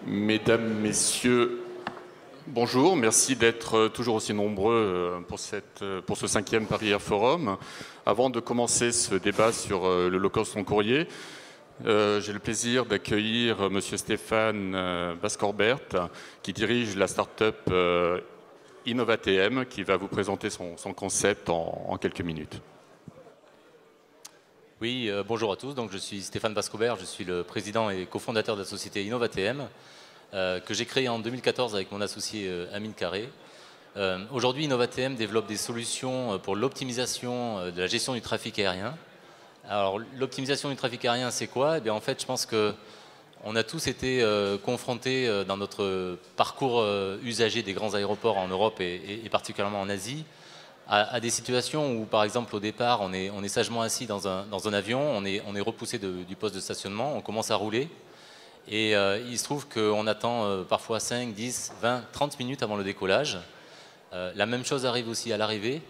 Mesdames, Messieurs, bonjour. Merci d'être toujours aussi nombreux pour ce 5e Paris Air Forum. Avant de commencer ce débat sur le low-cost en courrier, j'ai le plaisir d'accueillir Monsieur Stéphane Bascorbert, qui dirige la start-up InnovaTM, qui va vous présenter son concept en quelques minutes. Oui, bonjour à tous. Donc, je suis Stéphane Bascorbert, je suis le président et cofondateur de la société InnovaTM, que j'ai créée en 2014 avec mon associé Amine Carré. Aujourd'hui, InnovaTM développe des solutions pour l'optimisation de la gestion du trafic aérien. Alors, l'optimisation du trafic aérien, c'est quoi? Eh bien, en fait, je pense qu'on a tous été confrontés dans notre parcours usager des grands aéroports en Europe et particulièrement en Asie, à des situations où, par exemple, au départ, on est sagement assis dans un avion, on est repoussé du poste de stationnement, on commence à rouler, et il se trouve qu'on attend parfois 5, 10, 20, 30 minutes avant le décollage. La même chose arrive aussi à l'arrivée.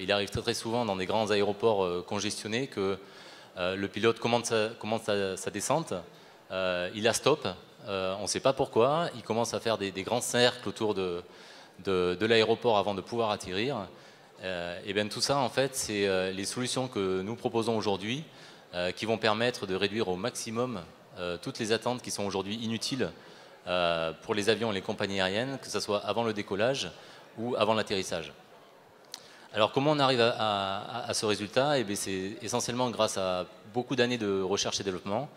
Il arrive très souvent dans des grands aéroports congestionnés que le pilote commence sa descente, il la stoppe, on ne sait pas pourquoi, il commence à faire des grands cercles autour de l'aéroport avant de pouvoir atterrir. Et bien tout ça, en fait, c'est les solutions que nous proposons aujourd'hui qui vont permettre de réduire au maximum toutes les attentes qui sont aujourd'hui inutiles pour les avions et les compagnies aériennes, que ce soit avant le décollage ou avant l'atterrissage. Alors comment on arrive à ce résultat? Eh bien, c'est essentiellement grâce à beaucoup d'années de recherche et développement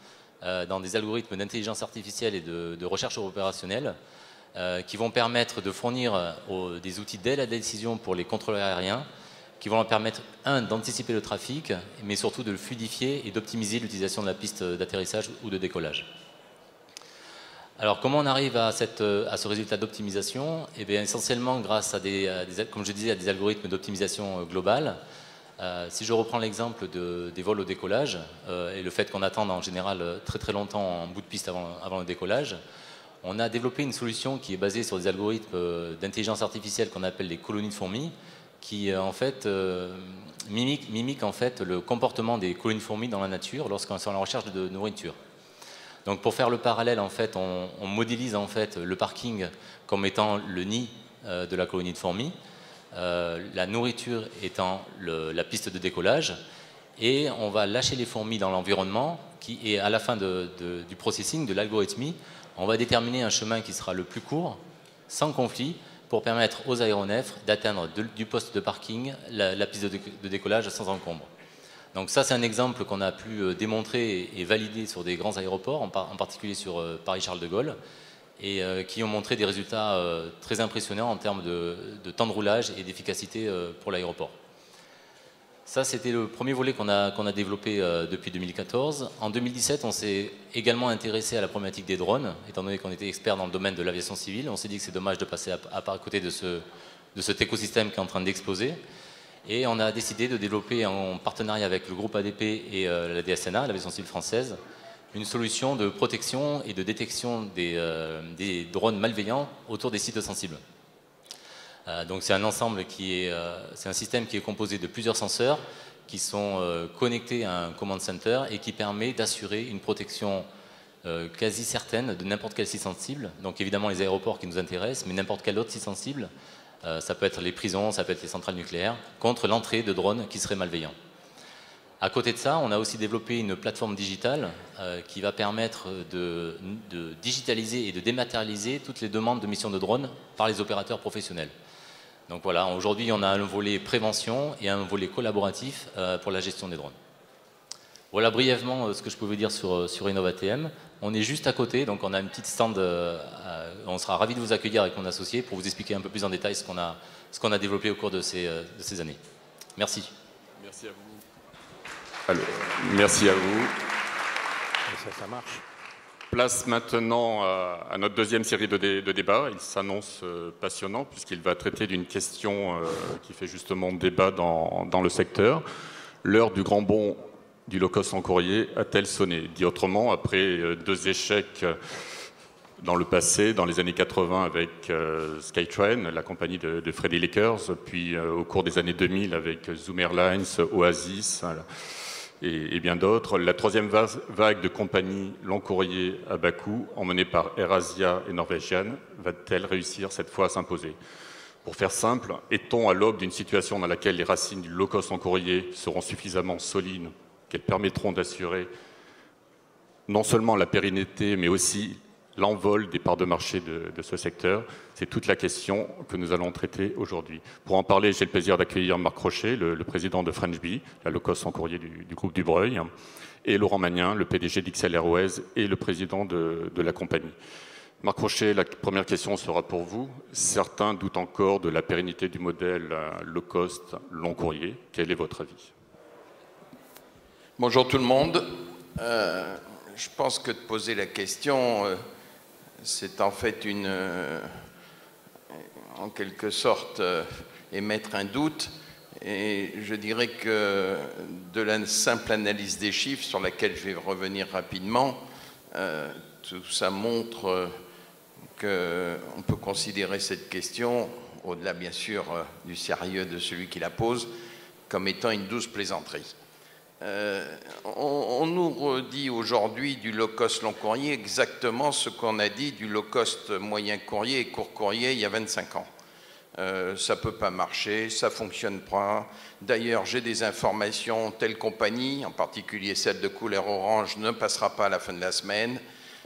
dans des algorithmes d'intelligence artificielle et de recherche opérationnelle qui vont permettre de fournir des outils d'aide à la décision pour les contrôleurs aériens, qui vont leur permettre, d'anticiper le trafic, mais surtout de le fluidifier et d'optimiser l'utilisation de la piste d'atterrissage ou de décollage. Alors comment on arrive à ce résultat d'optimisation? Eh bien, essentiellement grâce à comme je disais, à des algorithmes d'optimisation globale. Si je reprends l'exemple des vols au décollage et le fait qu'on attende en général très longtemps en bout de piste avant le décollage, on a développé une solution qui est basée sur des algorithmes d'intelligence artificielle qu'on appelle les colonies de fourmis, qui en fait mimiquent en fait le comportement des colonies de fourmis dans la nature lorsqu'on est en recherche de nourriture. Donc pour faire le parallèle, en fait, on modélise en fait le parking comme étant le nid de la colonie de fourmis, la nourriture étant la piste de décollage, et on va lâcher les fourmis dans l'environnement et à la fin du processing, de l'algorithmie, on va déterminer un chemin qui sera le plus court, sans conflit, pour permettre aux aéronefs d'atteindre du poste de parking la piste de décollage sans encombre. Donc ça, c'est un exemple qu'on a pu démontrer et valider sur des grands aéroports, en particulier sur Paris-Charles de Gaulle, et qui ont montré des résultats très impressionnants en termes de temps de roulage et d'efficacité pour l'aéroport. Ça, c'était le premier volet qu'on a développé depuis 2014. En 2017, on s'est également intéressé à la problématique des drones, étant donné qu'on était expert dans le domaine de l'aviation civile. On s'est dit que c'est dommage de passer à côté de cet écosystème qui est en train d'exploser. Et on a décidé de développer en partenariat avec le groupe ADP et la DSNA, l'aviation civile française, une solution de protection et de détection des drones malveillants autour des sites sensibles. Donc c'est un ensemble c'est un système qui est composé de plusieurs senseurs qui sont connectés à un command center et qui permet d'assurer une protection quasi certaine de n'importe quel site sensible. Donc évidemment les aéroports qui nous intéressent, mais n'importe quel autre site sensible. Ça peut être les prisons, ça peut être les centrales nucléaires, contre l'entrée de drones qui seraient malveillants. À côté de ça, on a aussi développé une plateforme digitale qui va permettre de digitaliser et de dématérialiser toutes les demandes de missions de drones par les opérateurs professionnels. Donc voilà, aujourd'hui on a un volet prévention et un volet collaboratif pour la gestion des drones. Voilà brièvement ce que je peux vous dire sur InnovaTM. On est juste à côté, donc on a une petite stand, on sera ravis de vous accueillir avec mon associé pour vous expliquer un peu plus en détail ce qu'on a développé au cours de ces années. Merci. Merci à vous. Alors, merci à vous. Ça marche. Place maintenant à notre deuxième série de débats. Il s'annonce passionnant puisqu'il va traiter d'une question qui fait justement débat dans le secteur. L'heure du grand bond du low-cost en courrier a-t-elle sonné? Dit autrement, après deux échecs dans le passé, dans les années 80 avec Skytrain, la compagnie de Freddie Lickers, puis au cours des années 2000 avec Zoom Airlines, Oasis, et bien d'autres. La troisième vague de compagnies long courrier à bas coût, emmenée par AirAsia et Norwegian, va-t-elle réussir cette fois à s'imposer? Pour faire simple, est-on à l'aube d'une situation dans laquelle les racines du low-cost long courrier seront suffisamment solides qu'elles permettront d'assurer non seulement la pérennité, mais aussi l'envol des parts de marché de ce secteur? C'est toute la question que nous allons traiter aujourd'hui. Pour en parler, j'ai le plaisir d'accueillir Marc Rochet, le président de French Bee, la low-cost en courrier du groupe Dubreuil, et Laurent Magnin, le PDG d'XL Airways et le président de la compagnie. Marc Rochet, la première question sera pour vous. Certains doutent encore de la pérennité du modèle low-cost long courrier. Quel est votre avis? Bonjour tout le monde. Je pense que de poser la question, c'est en fait en quelque sorte émettre un doute. Et je dirais que de la simple analyse des chiffres, sur laquelle je vais revenir rapidement, tout ça montre qu'on peut considérer cette question, au-delà bien sûr du sérieux de celui qui la pose, comme étant une douce plaisanterie. On nous redit aujourd'hui du low-cost long courrier exactement ce qu'on a dit du low-cost moyen courrier et court courrier il y a 25 ans. Ça ne peut pas marcher, ça ne fonctionne pas. D'ailleurs, j'ai des informations, telle compagnie, en particulier celle de couleur orange, ne passera pas à la fin de la semaine.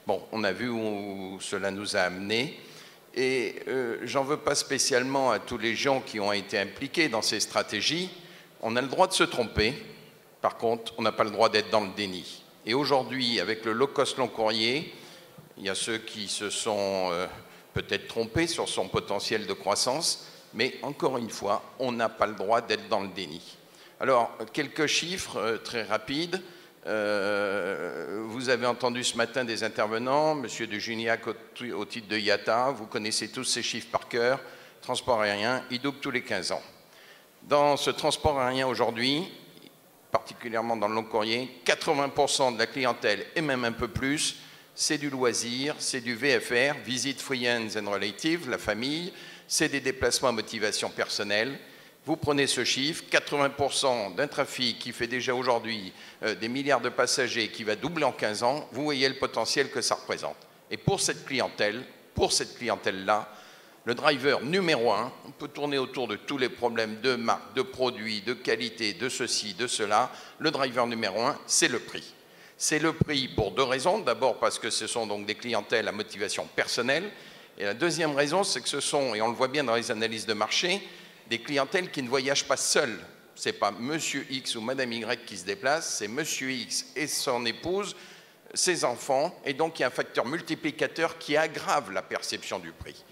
Bon, on a vu où cela nous a amenés. Et j'en veux pas spécialement à tous les gens qui ont été impliqués dans ces stratégies. On a le droit de se tromper. Par contre, on n'a pas le droit d'être dans le déni. Et aujourd'hui, avec le low-cost long courrier, il y a ceux qui se sont peut-être trompés sur son potentiel de croissance, mais encore une fois, on n'a pas le droit d'être dans le déni. Alors, quelques chiffres très rapides. Vous avez entendu ce matin des intervenants, M. de Juniac au titre de IATA, vous connaissez tous ces chiffres par cœur. Transport aérien, il double tous les 15 ans. Dans ce transport aérien aujourd'hui, particulièrement dans le long courrier, 80% de la clientèle, et même un peu plus, c'est du loisir, c'est du VFR, Visit Friends and Relatives, la famille, c'est des déplacements à motivation personnelle. Vous prenez ce chiffre, 80% d'un trafic qui fait déjà aujourd'hui des milliards de passagers, qui va doubler en 15 ans, vous voyez le potentiel que ça représente. Et pour cette clientèle-là, le driver numéro 1, on peut tourner autour de tous les problèmes de marque, de produits, de qualité, de ceci, de cela. Le driver numéro 1, c'est le prix. C'est le prix pour deux raisons. D'abord parce que ce sont donc des clientèles à motivation personnelle. Et la deuxième raison, c'est que ce sont, et on le voit bien dans les analyses de marché, des clientèles qui ne voyagent pas seuls. Ce n'est pas Monsieur X ou Madame Y qui se déplace, c'est Monsieur X et son épouse, ses enfants. Et donc, il y a un facteur multiplicateur qui aggrave la perception du prix.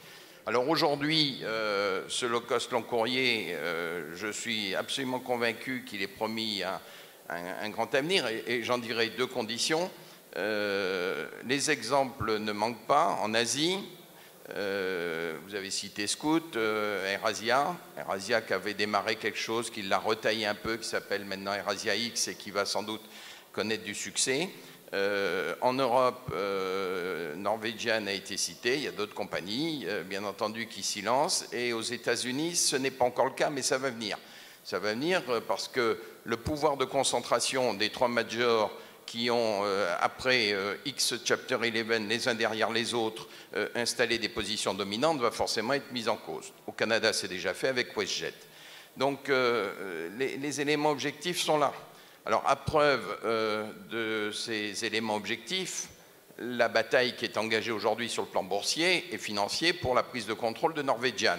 Alors aujourd'hui, ce low-cost long courrier, je suis absolument convaincu qu'il est promis un grand avenir, et j'en dirai deux conditions. Les exemples ne manquent pas. En Asie, vous avez cité Scoot, AirAsia qui avait démarré quelque chose, qui l'a retaillé un peu, qui s'appelle maintenant AirAsia X et qui va sans doute connaître du succès. En Europe, Norwegian a été cité, il y a d'autres compagnies, bien entendu, qui s'y lancent. Et aux États-Unis, ce n'est pas encore le cas, mais ça va venir. Ça va venir parce que le pouvoir de concentration des trois majors qui ont, après X Chapter 11, les uns derrière les autres, installé des positions dominantes, va forcément être mis en cause. Au Canada, c'est déjà fait avec WestJet. Donc, les éléments objectifs sont là. Alors, à preuve de ces éléments objectifs, la bataille qui est engagée aujourd'hui sur le plan boursier et financier pour la prise de contrôle de Norwegian.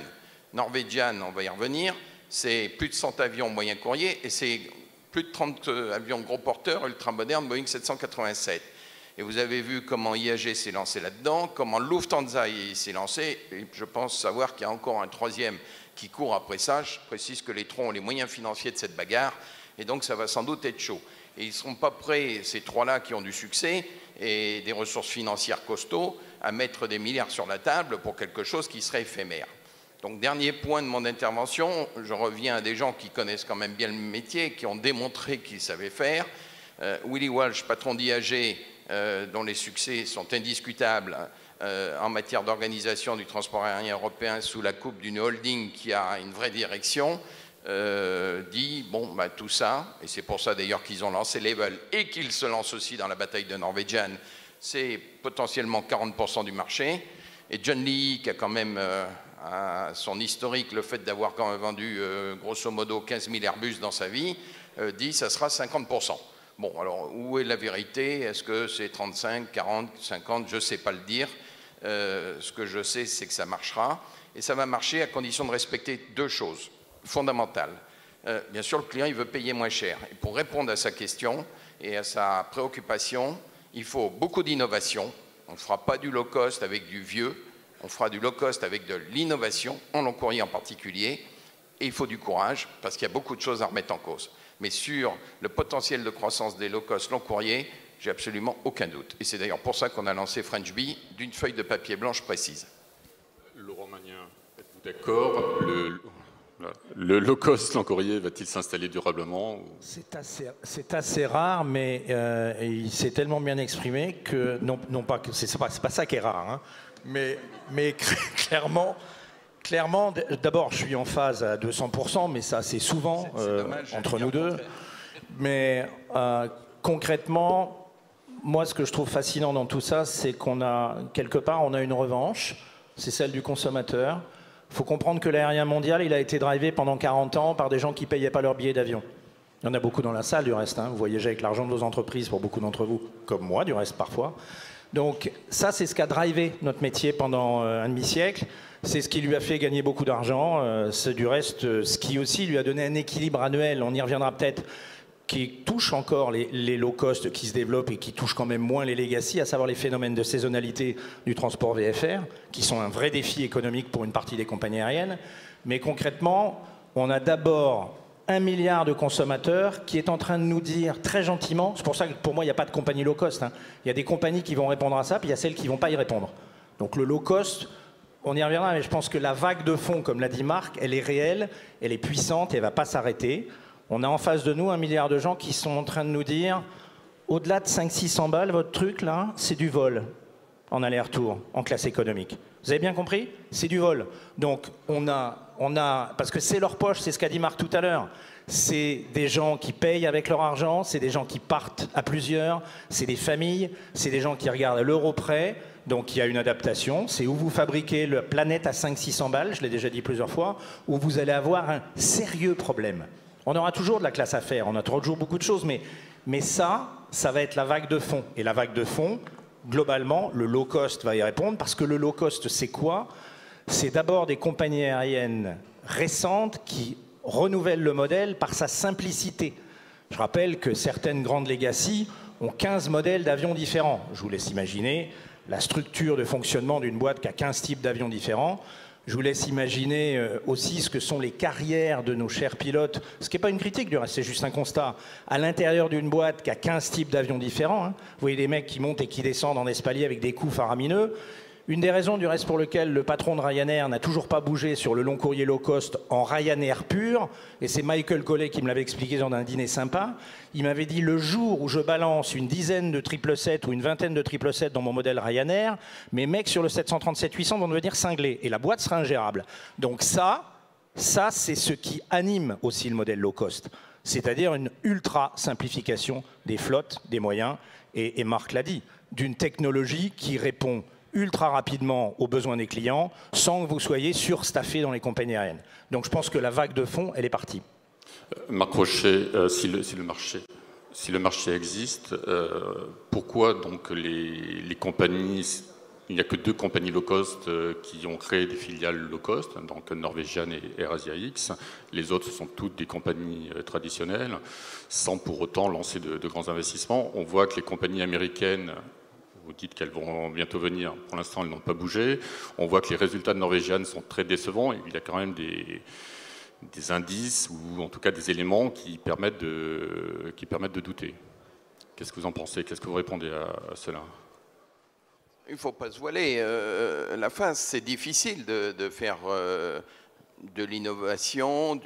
Norwegian, on va y revenir, c'est plus de 100 avions moyen courrier et c'est plus de 30 avions gros porteurs ultramodernes Boeing 787. Et vous avez vu comment IAG s'est lancé là-dedans, comment Lufthansa s'est lancé, et je pense savoir qu'il y a encore un troisième qui court après ça. Je précise que les troncs ont les moyens financiers de cette bagarre, et donc ça va sans doute être chaud. Et ils ne seront pas prêts, ces trois-là qui ont du succès et des ressources financières costauds, à mettre des milliards sur la table pour quelque chose qui serait éphémère. Donc, dernier point de mon intervention, je reviens à des gens qui connaissent quand même bien le métier, qui ont démontré qu'ils savaient faire. Willy Walsh, patron d'IAG, dont les succès sont indiscutables en matière d'organisation du transport aérien européen sous la coupe d'une holding qui a une vraie direction, dit, bon, bah, tout ça, et c'est pour ça d'ailleurs qu'ils ont lancé Level et qu'ils se lancent aussi dans la bataille de Norwegian, c'est potentiellement 40% du marché. Et John Lee, qui a quand même à son historique le fait d'avoir quand même vendu grosso modo 15 000 Airbus dans sa vie, dit ça sera 50%. Bon, alors où est la vérité? Est-ce que c'est 35, 40, 50? Je ne sais pas le dire. Ce que je sais, c'est que ça marchera. Et ça va marcher à condition de respecter deux choses fondamentales. Bien sûr, le client, il veut payer moins cher. Et pour répondre à sa question et à sa préoccupation, il faut beaucoup d'innovation. On ne fera pas du low cost avec du vieux. On fera du low cost avec de l'innovation, en long courrier en particulier. Et il faut du courage, parce qu'il y a beaucoup de choses à remettre en cause. Mais sur le potentiel de croissance des low cost long courrier, j'ai absolument aucun doute. Et c'est d'ailleurs pour ça qu'on a lancé French Bee d'une feuille de papier blanche précise. Laurent Magnin, êtes-vous d'accord? Le low cost long courrier va-t-il s'installer durablement? C'est assez rare, mais il s'est tellement bien exprimé que, non pas que c'est pas ça qui est rare, hein, mais clairement, d'abord, je suis en phase à 200%, mais ça, c'est souvent dommage, entre nous deux. Mais concrètement, moi, ce que je trouve fascinant dans tout ça, c'est qu'on a, quelque part, on a une revanche, c'est celle du consommateur. Il faut comprendre que l'aérien mondial, il a été drivé pendant 40 ans par des gens qui ne payaient pas leur billet d'avion. Il y en a beaucoup dans la salle, du reste. Hein. Vous voyagez avec l'argent de vos entreprises, pour beaucoup d'entre vous, comme moi, du reste, parfois. Donc ça, c'est ce qu'a drivé notre métier pendant un demi-siècle. C'est ce qui lui a fait gagner beaucoup d'argent. C'est du reste ce qui aussi lui a donné un équilibre annuel. On y reviendra peut-être, qui touche encore les low cost qui se développent et qui touche quand même moins les legacy, à savoir les phénomènes de saisonnalité du transport VFR, qui sont un vrai défi économique pour une partie des compagnies aériennes. Mais concrètement, on a d'abord 1 milliard de consommateurs qui est en train de nous dire très gentiment, c'est pour ça que pour moi il n'y a pas de compagnie low cost, hein. Il y a des compagnies qui vont répondre à ça, puis il y a celles qui ne vont pas y répondre. Donc le low cost, on y reviendra, mais je pense que la vague de fond, comme l'a dit Marc, elle est réelle, elle est puissante et elle ne va pas s'arrêter. On a en face de nous 1 milliard de gens qui sont en train de nous dire, au-delà de 500-600 balles, votre truc là, c'est du vol en aller-retour, en classe économique. Vous avez bien compris? C'est du vol. Donc on a, parce que c'est leur poche, c'est ce qu'a dit Marc tout à l'heure. C'est des gens qui payent avec leur argent, c'est des gens qui partent à plusieurs, c'est des familles, c'est des gens qui regardent à l'euro près. Donc il y a une adaptation, c'est où vous fabriquez la planète à 500-600 balles, je l'ai déjà dit plusieurs fois, où vous allez avoir un sérieux problème. On aura toujours de la classe affaires, on a toujours beaucoup de choses, mais ça va être la vague de fond. Et la vague de fond, globalement, le low cost va y répondre, parce que le low cost, c'est quoi? C'est d'abord des compagnies aériennes récentes qui renouvellent le modèle par sa simplicité. Je rappelle que certaines grandes legacy ont 15 modèles d'avions différents. Je vous laisse imaginer la structure de fonctionnement d'une boîte qui a 15 types d'avions différents. Je vous laisse imaginer aussi ce que sont les carrières de nos chers pilotes, ce qui n'est pas une critique du reste, c'est juste un constat. À l'intérieur d'une boîte qui a 15 types d'avions différents, hein, vous voyez des mecs qui montent et qui descendent en espalier avec des coups faramineux. Une des raisons du reste pour lequel le patron de Ryanair n'a toujours pas bougé sur le long courrier low cost en Ryanair pur, et c'est Michael Collet qui me l'avait expliqué dans un dîner sympa, il m'avait dit le jour où je balance une dizaine de 777 ou une vingtaine de 777 dans mon modèle Ryanair, mes mecs sur le 737-800 vont devenir cinglés, et la boîte sera ingérable. Donc ça c'est ce qui anime aussi le modèle low cost, c'est-à-dire une ultra simplification des flottes, des moyens, et Marc l'a dit, d'une technologie qui répond ultra rapidement aux besoins des clients, sans que vous soyez surstaffé dans les compagnies aériennes. Donc je pense que la vague de fond, elle est partie. Marc Rochet, si le marché existe, pourquoi donc les compagnies, il n'y a que 2 compagnies low cost qui ont créé des filiales low cost, donc Norwegian et AirAsiaX. Les autres, ce sont toutes des compagnies traditionnelles, sans pour autant lancer de grands investissements. On voit que les compagnies américaines, vous dites qu'elles vont bientôt venir. Pour l'instant, elles n'ont pas bougé. On voit que les résultats de Norwegian sont très décevants. Il y a quand même des indices, ou en tout cas des éléments qui permettent de douter. Qu'est-ce que vous en pensez? Qu'est-ce que vous répondez à cela? Il ne faut pas se voiler. La fin, c'est difficile de faire de l'innovation.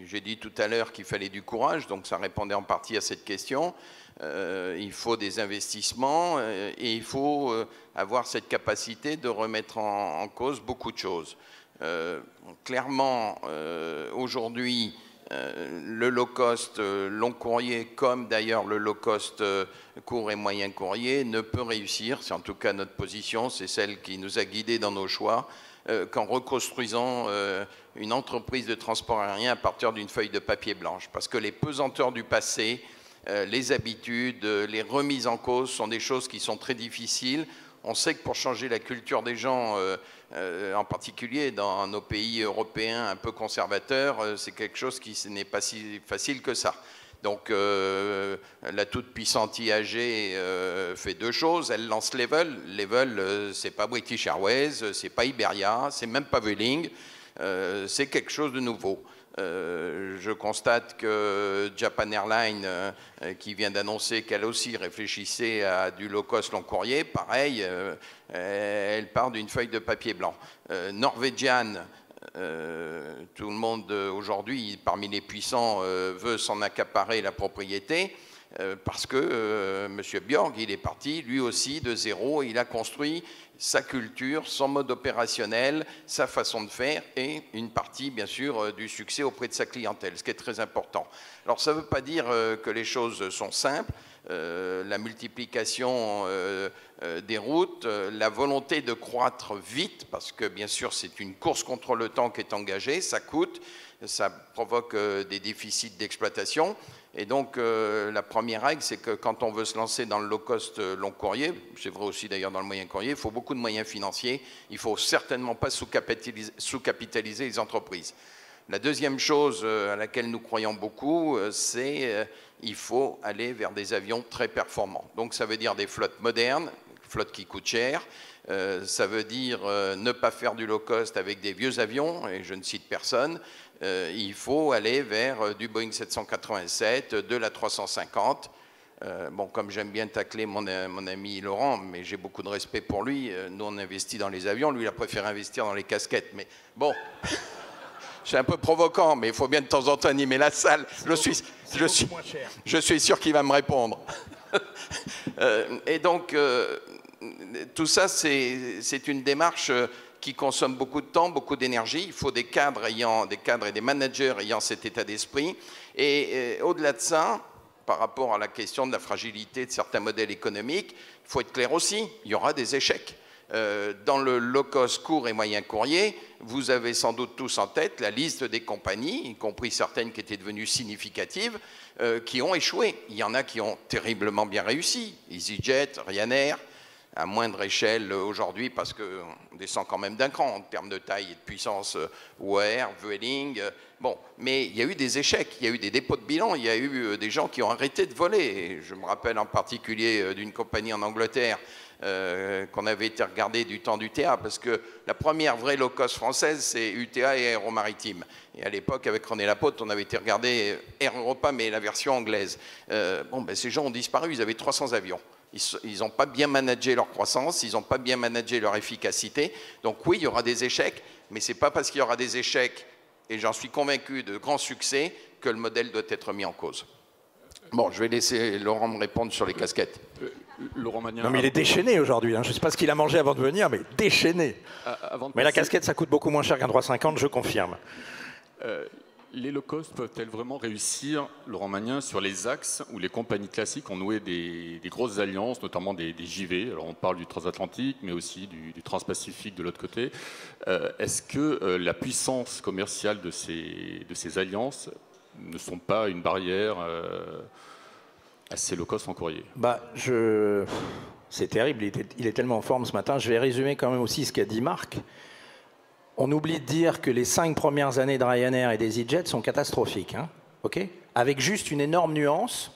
J'ai dit tout à l'heure qu'il fallait du courage, donc ça répondait en partie à cette question. Il faut des investissements et il faut avoir cette capacité de remettre en cause beaucoup de choses. Clairement, aujourd'hui, le low cost long courrier, comme d'ailleurs le low cost court et moyen courrier, ne peut réussir, c'est en tout cas notre position, c'est celle qui nous a guidés dans nos choix, qu'en reconstruisant une entreprise de transport aérien à partir d'une feuille de papier blanche. Parce que les pesanteurs du passé, les habitudes, les remises en cause sont des choses qui sont très difficiles. On sait que pour changer la culture des gens, en particulier dans nos pays européens un peu conservateurs, c'est quelque chose qui n'est pas si facile que ça. Donc la toute-puissante IAG fait deux choses. Elle lance Level. Level, c'est pas British Airways, c'est pas Iberia, c'est même pas Vueling. C'est quelque chose de nouveau. Je constate que Japan Airlines, qui vient d'annoncer qu'elle aussi réfléchissait à du low-cost long courrier, pareil, elle part d'une feuille de papier blanc. Norwegian, tout le monde aujourd'hui, parmi les puissants, veut s'en accaparer la propriété. Parce que M. Björk, il est parti lui aussi de zéro, il a construit sa culture, son mode opérationnel, sa façon de faire et une partie bien sûr du succès auprès de sa clientèle, ce qui est très important. Alors ça ne veut pas dire que les choses sont simples, la multiplication des routes, la volonté de croître vite, parce que bien sûr c'est une course contre le temps qui est engagée, ça coûte, ça provoque des déficits d'exploitation. Et donc, la première règle, c'est que quand on veut se lancer dans le low-cost long courrier, c'est vrai aussi d'ailleurs dans le moyen courrier, il faut beaucoup de moyens financiers. Il ne faut certainement pas sous-capitaliser les entreprises. La deuxième chose à laquelle nous croyons beaucoup, c'est qu'il faut aller vers des avions très performants. Donc, ça veut dire des flottes modernes, flottes qui coûtent cher. Ça veut dire ne pas faire du low-cost avec des vieux avions, et je ne cite personne. Il faut aller vers du Boeing 787, de la 350. Bon, comme j'aime bien tacler mon ami Laurent, mais j'ai beaucoup de respect pour lui, nous on investit dans les avions, lui il a préféré investir dans les casquettes. Mais bon, c'est un peu provoquant, mais il faut bien de temps en temps animer la salle. Je suis sûr qu'il va me répondre. Et donc, tout ça, c'est une démarche qui consomme beaucoup de temps, beaucoup d'énergie. Il faut des cadres et des managers ayant cet état d'esprit. Et au-delà de ça, par rapport à la question de la fragilité de certains modèles économiques, il faut être clair aussi, il y aura des échecs. Dans le low-cost court et moyen courrier, vous avez sans doute tous en tête la liste des compagnies, y compris certaines qui étaient devenues significatives, qui ont échoué. Il y en a qui ont terriblement bien réussi. EasyJet, Ryanair, à moindre échelle aujourd'hui, parce qu'on descend quand même d'un cran en termes de taille et de puissance, OAR, Vueling. Bon, mais il y a eu des échecs, il y a eu des dépôts de bilan, il y a eu des gens qui ont arrêté de voler. Et je me rappelle en particulier d'une compagnie en Angleterre qu'on avait été regarder du temps d'UTA, parce que la première vraie low-cost française, c'est UTA et Aéromaritime. Et à l'époque, avec René Lapote, on avait été regarder Air Europa, mais la version anglaise. Bon, ben, ces gens ont disparu, ils avaient 300 avions. Ils n'ont pas bien managé leur croissance, ils n'ont pas bien managé leur efficacité. Donc oui, il y aura des échecs, mais ce n'est pas parce qu'il y aura des échecs, et j'en suis convaincu, de grands succès, que le modèle doit être mis en cause. Bon, je vais laisser Laurent me répondre sur les casquettes. Laurent Magnin. Non, mais il est déchaîné aujourd'hui. Hein. Je ne sais pas ce qu'il a mangé avant de venir, mais déchaîné. Mais la casquette, ça coûte beaucoup moins cher qu'un 350, je confirme. Les low-cost peuvent-elles vraiment réussir, Laurent Magnin, sur les axes où les compagnies classiques ont noué des grosses alliances, notamment des JV? Alors on parle du transatlantique, mais aussi du transpacifique de l'autre côté. Est-ce que la puissance commerciale de ces alliances ne sont pas une barrière à ces low-cost en courrier? C'est terrible, il est tellement en forme ce matin. Je vais résumer quand même aussi ce qu'a dit Marc. On oublie de dire que les 5 premières années de Ryanair et d'EasyJet sont catastrophiques. Hein, okay, avec juste une énorme nuance,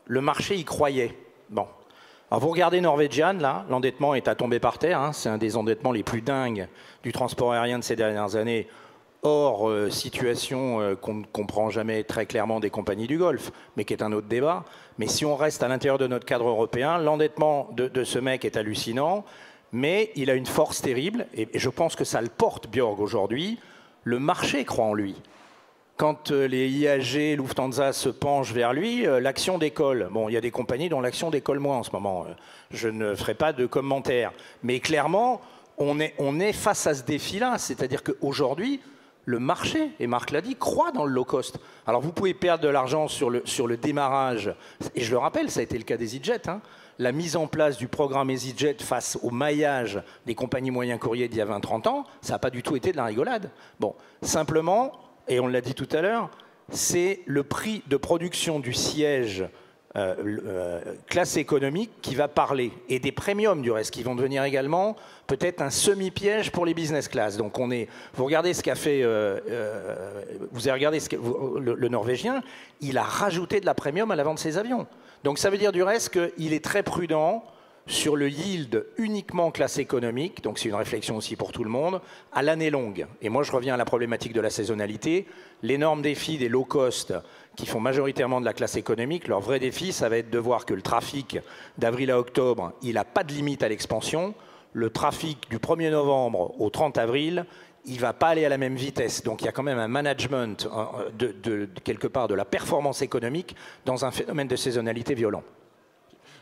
le marché y croyait. Bon. Alors vous regardez Norwegian, là, l'endettement est à tomber par terre. Hein, c'est un des endettements les plus dingues du transport aérien de ces dernières années. Hors situation qu'on ne comprend jamais très clairement des compagnies du Golfe, mais qui est un autre débat. Mais si on reste à l'intérieur de notre cadre européen, l'endettement de ce mec est hallucinant. Mais il a une force terrible, et je pense que ça le porte, Björk, aujourd'hui. Le marché croit en lui. Quand les IAG, Lufthansa se penchent vers lui, l'action décolle. Bon, il y a des compagnies dont l'action décolle moins en ce moment. Je ne ferai pas de commentaires. Mais clairement, on est face à ce défi-là. C'est-à-dire qu'aujourd'hui, Le marché, et Marc l'a dit, croit dans le low cost. Alors vous pouvez perdre de l'argent sur le démarrage, et je le rappelle, ça a été le cas d'EasyJet, hein. La mise en place du programme EasyJet face au maillage des compagnies moyens courriers d'il y a 20-30 ans, ça n'a pas du tout été de la rigolade. Bon, simplement, et on l'a dit tout à l'heure, c'est le prix de production du siège classe économique qui va parler, et des premiums du reste, qui vont devenir également peut-être un semi-piège pour les business class. Donc vous regardez ce qu'a fait, vous avez regardé le Norvégien, il a rajouté de la premium à l'avant de ses avions. Donc ça veut dire du reste qu'il est très prudent sur le yield uniquement classe économique, donc c'est une réflexion aussi pour tout le monde, à l'année longue. Et moi je reviens à la problématique de la saisonnalité. L'énorme défi des low cost qui font majoritairement de la classe économique, leur vrai défi, ça va être de voir que le trafic d'avril à octobre, il n'a pas de limite à l'expansion. Le trafic du 1er novembre au 30 avril, il ne va pas aller à la même vitesse. Donc il y a quand même un management quelque part de la performance économique dans un phénomène de saisonnalité violent.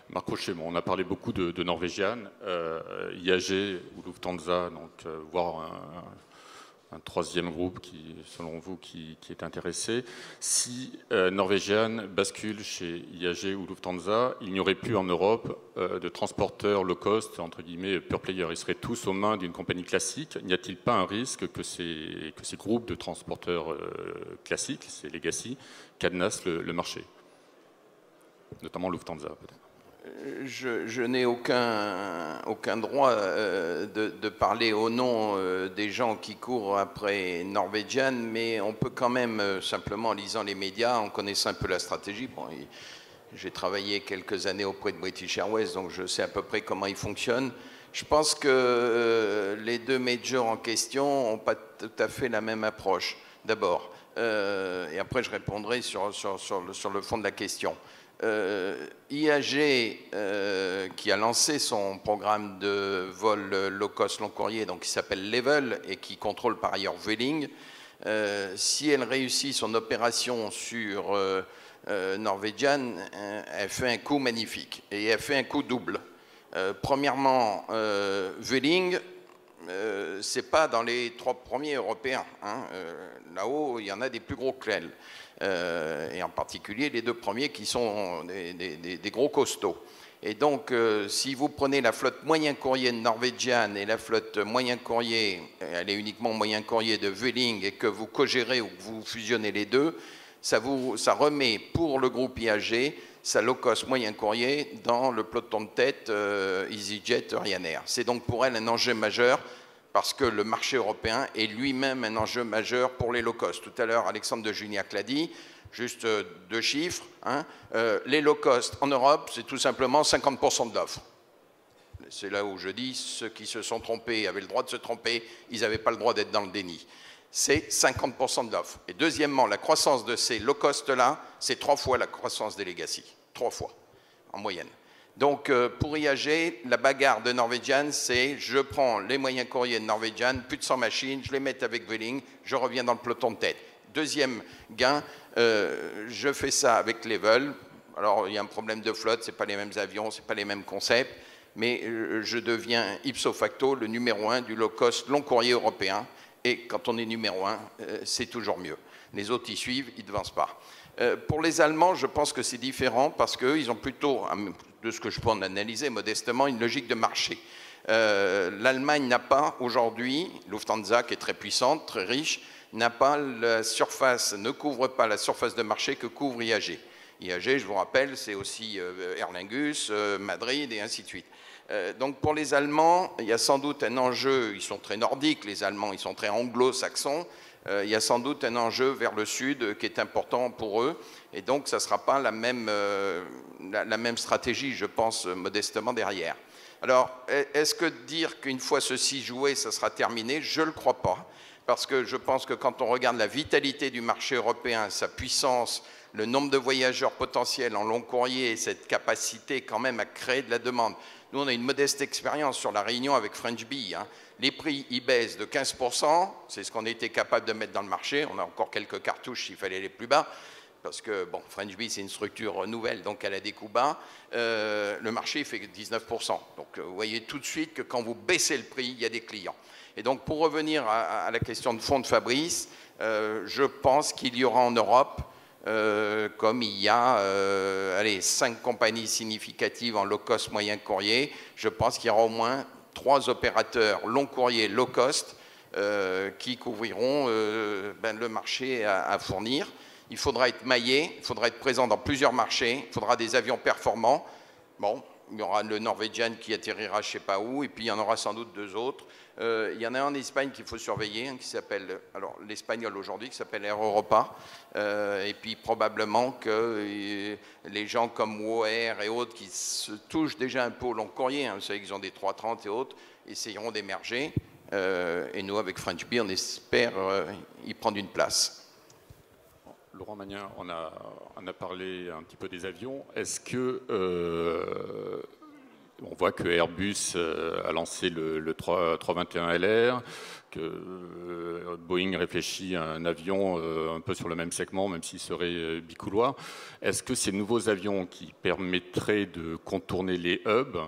Marc Rocher, on a parlé beaucoup de Norwegian, IAG ou Lufthansa, donc voire un troisième groupe qui, selon vous, qui est intéressé. Si Norwegian bascule chez IAG ou Lufthansa, il n'y aurait plus en Europe de transporteurs low cost, entre guillemets, pure player. Ils seraient tous aux mains d'une compagnie classique. N'y a-t-il pas un risque que ces groupes de transporteurs classiques, ces legacy, cadenassent le marché, notamment Lufthansa peut-être? Je n'ai aucun droit de parler au nom des gens qui courent après Norwegian, mais on peut quand même, simplement en lisant les médias, en connaissant un peu la stratégie. Bon, j'ai travaillé quelques années auprès de British Airways, donc je sais à peu près comment ils fonctionnent. Je pense que les deux majors en question n'ont pas tout à fait la même approche, d'abord. Et après, je répondrai sur le fond de la question. IAG, qui a lancé son programme de vol low cost long courrier, donc qui s'appelle Level et qui contrôle par ailleurs Vueling, si elle réussit son opération sur Norwegian, elle fait un coup magnifique et elle fait un coup double. Premièrement, Vueling, c'est pas dans les 3 premiers européens, hein. Là-haut, il y en a des plus gros que elle. Et en particulier les 2 premiers qui sont des gros costauds. Et donc, si vous prenez la flotte moyen courrier de Norwegian et la flotte moyen courrier, elle est uniquement moyen courrier de Vueling, et que vous co-gérez ou que vous fusionnez les deux, ça remet pour le groupe IAG sa low cost moyen courrier dans le peloton de tête EasyJet, Ryanair. C'est donc pour elle un enjeu majeur, parce que le marché européen est lui-même un enjeu majeur pour les low cost. Tout à l'heure, Alexandre de Juniac l'a dit, juste 2 chiffres. Hein. Les low cost en Europe, c'est tout simplement 50% de l'offre. C'est là où je dis, ceux qui se sont trompés avaient le droit de se tromper, ils n'avaient pas le droit d'être dans le déni. C'est 50% de l'offre. Et deuxièmement, la croissance de ces low cost-là, c'est 3 fois la croissance des legacy. 3 fois, en moyenne. Donc, pour IAG, la bagarre de Norwegian, c'est je prends les moyens courriers de Norwegian, plus de 100 machines, je les mets avec Vueling, je reviens dans le peloton de tête. Deuxième gain, je fais ça avec Level. Alors, il y a un problème de flotte, ce n'est pas les mêmes avions, ce n'est pas les mêmes concepts, mais je deviens ipso facto le numéro 1 du low cost long courrier européen. Et quand on est numéro 1, c'est toujours mieux. Les autres y suivent, ils ne devancent pas. Pour les Allemands, je pense que c'est différent parce qu'eux, ils ont plutôt, de ce que je peux en analyser modestement, une logique de marché. L'Allemagne n'a pas aujourd'hui, Lufthansa qui est très puissante, très riche, n'a pas la surface, ne couvre pas la surface de marché que couvre IAG. IAG, je vous rappelle, c'est aussi Aer Lingus, Madrid et ainsi de suite. Donc pour les Allemands, il y a sans doute un enjeu, ils sont très nordiques, les Allemands, ils sont très anglo-saxons, il y a sans doute un enjeu vers le sud qui est important pour eux, et donc ça ne sera pas la même stratégie, je pense, modestement derrière. Alors, est-ce que dire qu'une fois ceci joué, ça sera terminé? Je ne le crois pas, parce que je pense que quand on regarde la vitalité du marché européen, sa puissance, le nombre de voyageurs potentiels en long courrier et cette capacité quand même à créer de la demande. Nous, on a une modeste expérience sur la Réunion avec French Bee. Hein. Les prix, ils baissent de 15%, c'est ce qu'on a été capable de mettre dans le marché. On a encore quelques cartouches s'il fallait aller plus bas. parce que bon, French Bee, c'est une structure nouvelle, donc elle a des coûts bas, le marché fait 19%. Donc vous voyez tout de suite que quand vous baissez le prix, il y a des clients. Et donc pour revenir à la question de fond de Fabrice, je pense qu'il y aura en Europe, comme il y a 5 compagnies significatives en low cost moyen courrier, je pense qu'il y aura au moins 3 opérateurs long courrier low cost qui couvriront le marché à fournir. Il faudra être maillé, il faudra être présent dans plusieurs marchés, il faudra des avions performants. Bon, il y aura le Norwegian qui atterrira je ne sais pas où, et puis il y en aura sans doute 2 autres. Il y en a un en Espagne qu'il faut surveiller, qui s'appelle, alors l'espagnol aujourd'hui, qui s'appelle Air Europa. Et puis probablement que les gens comme WOAir et autres qui se touchent déjà un peu au long courrier, vous savez qu'ils ont des 330 et autres, essayeront d'émerger. Et nous, avec French Bee, on espère y prendre une place. Laurent Magnin, on a parlé un petit peu des avions. Est-ce que on voit que Airbus a lancé le 321 LR, que Boeing réfléchit à un avion un peu sur le même segment, même s'il serait bicouloir. Est-ce que ces nouveaux avions qui permettraient de contourner les hubs,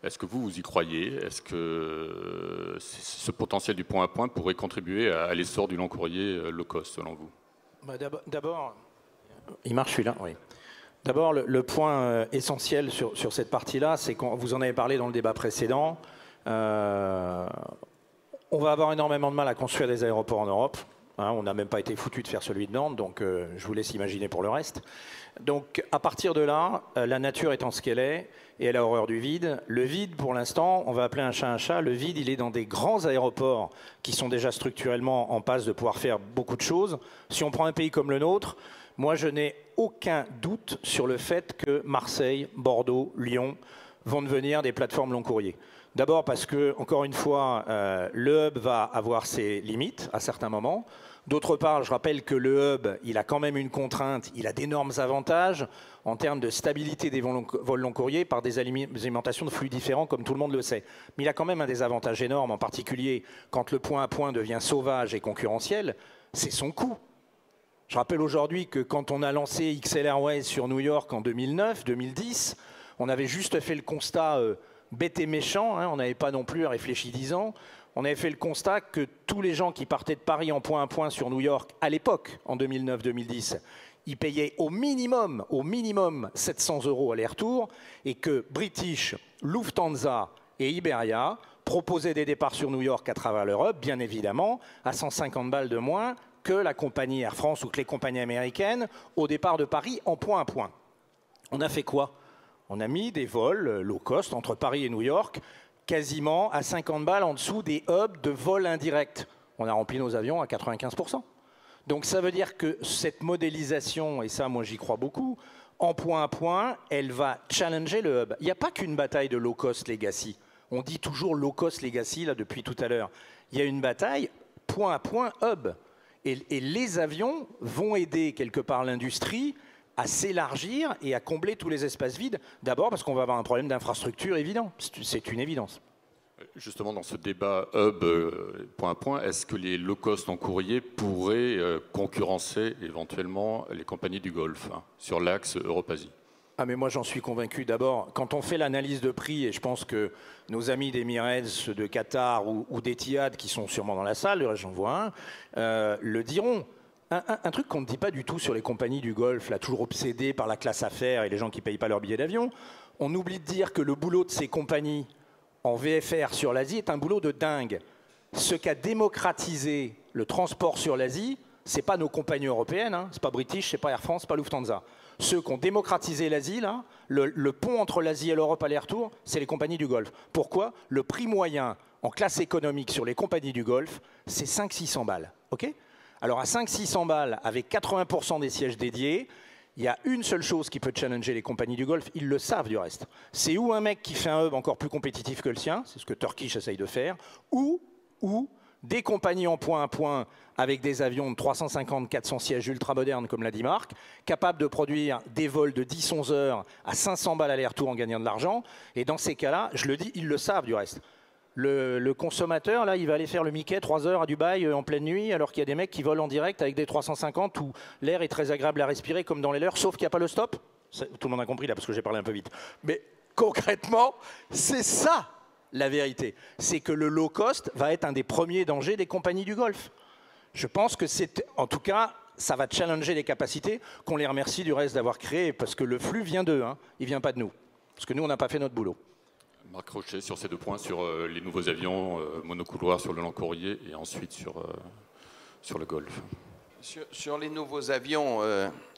est-ce que vous y croyez? Est-ce que ce potentiel du point à point pourrait contribuer à l'essor du long courrier low cost, selon vous? D'abord, il marche celui-là, oui. D'abord, le point essentiel sur cette partie-là, c'est qu'on vous en avez parlé dans le débat précédent. On va avoir énormément de mal à construire des aéroports en Europe. On n'a même pas été foutu de faire celui de Nantes, donc je vous laisse imaginer pour le reste. Donc, à partir de là, la nature étant ce qu'elle est, et elle a horreur du vide. Le vide, pour l'instant, on va appeler un chat un chat. Le vide, il est dans des grands aéroports qui sont déjà structurellement en passe de pouvoir faire beaucoup de choses. Si on prend un pays comme le nôtre, moi, je n'ai aucun doute sur le fait que Marseille, Bordeaux, Lyon vont devenir des plateformes long courrier. D'abord parce que, encore une fois, le hub va avoir ses limites à certains moments. D'autre part, je rappelle que le hub, il a quand même une contrainte, il a d'énormes avantages en termes de stabilité des vols long courrier par des alimentations de flux différents, comme tout le monde le sait. Mais il a quand même un désavantage énorme, en particulier quand le point à point devient sauvage et concurrentiel, c'est son coût. Je rappelle aujourd'hui que quand on a lancé XL Airways sur New York en 2009, 2010, on avait juste fait le constat bête et méchant, on n'avait pas non plus réfléchi 10 ans, on avait fait le constat que tous les gens qui partaient de Paris en point à point sur New York, à l'époque, en 2009-2010, ils payaient au minimum 700 € aller-retour, et que British, Lufthansa et Iberia proposaient des départs sur New York à travers l'Europe, bien évidemment, à 150 balles de moins que la compagnie Air France ou que les compagnies américaines au départ de Paris en point à point. On a fait quoi? On a mis des vols low cost entre Paris et New York quasiment à 50 balles en dessous des hubs de vols indirects. On a rempli nos avions à 95%. Donc ça veut dire que cette modélisation, et ça moi j'y crois beaucoup, en point à point, elle va challenger le hub. Il n'y a pas qu'une bataille de low cost legacy. On dit toujours low cost legacy là depuis tout à l'heure. Il y a une bataille point à point hub. Et les avions vont aider quelque part l'industrie à s'élargir et à combler tous les espaces vides. D'abord parce qu'on va avoir un problème d'infrastructure évident. C'est une évidence. Justement, dans ce débat hub point à point, est-ce que les low cost en courrier pourraient concurrencer éventuellement les compagnies du Golfe sur l'axe Europe-Asie? Ah mais moi j'en suis convaincu. D'abord, quand on fait l'analyse de prix, et je pense que nos amis d'Emirates, de Qatar ou d'Etihad, qui sont sûrement dans la salle, j'en vois un, le diront. Un truc qu'on ne dit pas du tout sur les compagnies du Golfe, là, toujours obsédées par la classe affaires et les gens qui ne payent pas leur billet d'avion, on oublie de dire que le boulot de ces compagnies en VFR sur l'Asie est un boulot de dingue. Ce qu'a démocratisé le transport sur l'Asie, ce n'est pas nos compagnies européennes, ce n'est pas British, ce n'est pas Air France, ce n'est pas Lufthansa. Ceux qui ont démocratisé l'Asie, là, le pont entre l'Asie et l'Europe aller-retour, c'est les compagnies du Golfe. Pourquoi? Le prix moyen en classe économique sur les compagnies du Golfe, c'est 500-600 balles. Okay, alors à 500-600 balles, avec 80% des sièges dédiés, il y a une seule chose qui peut challenger les compagnies du Golfe, ils le savent du reste. C'est ou un mec qui fait un hub encore plus compétitif que le sien, c'est ce que Turkish essaye de faire, ou des compagnies en point à point avec des avions de 350-400 sièges ultra modernes comme l'a dit Marc, capables de produire des vols de 10-11 heures à 500 balles aller-retour en gagnant de l'argent. Et dans ces cas-là, je le dis, ils le savent du reste. Le consommateur, là, il va aller faire le Mickey 3 heures à Dubaï en pleine nuit, alors qu'il y a des mecs qui volent en direct avec des 350 où l'air est très agréable à respirer comme dans les leurs, sauf qu'il n'y a pas le stop. Tout le monde a compris là parce que j'ai parlé un peu vite. Mais concrètement, c'est ça la vérité. C'est que le low cost va être un des premiers dangers des compagnies du Golfe. Je pense que c'est, en tout cas, ça va challenger les capacités, qu'on les remercie du reste d'avoir créé, parce que le flux vient d'eux, hein, il ne vient pas de nous. Parce que nous, on n'a pas fait notre boulot. Marc Rochet, sur ces 2 points, sur les nouveaux avions monocouloirs sur le long courrier et ensuite sur le Golfe. Sur les nouveaux avions,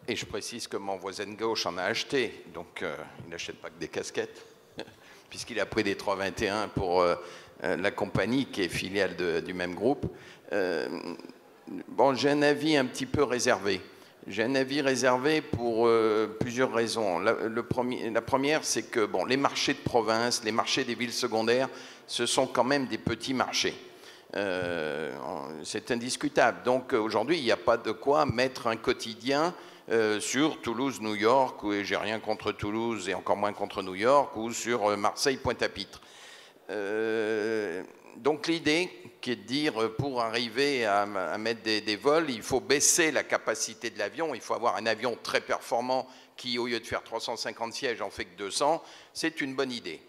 et je précise que mon voisin de gauche en a acheté, donc il n'achète pas que des casquettes, puisqu'il a pris des 321 pour la compagnie qui est filiale du même groupe. Bon, j'ai un avis un petit peu réservé. J'ai un avis réservé pour plusieurs raisons. La première, c'est que bon, les marchés de province, les marchés des villes secondaires, ce sont quand même des petits marchés. C'est indiscutable. Donc aujourd'hui, il n'y a pas de quoi mettre un quotidien sur Toulouse-New York, où j'ai rien contre Toulouse et encore moins contre New York, ou sur Marseille-Pointe-à-Pitre. Donc l'idée qui est de dire pour arriver à mettre des vols, il faut baisser la capacité de l'avion, il faut avoir un avion très performant qui, au lieu de faire 350 sièges, en fait que 200, c'est une bonne idée.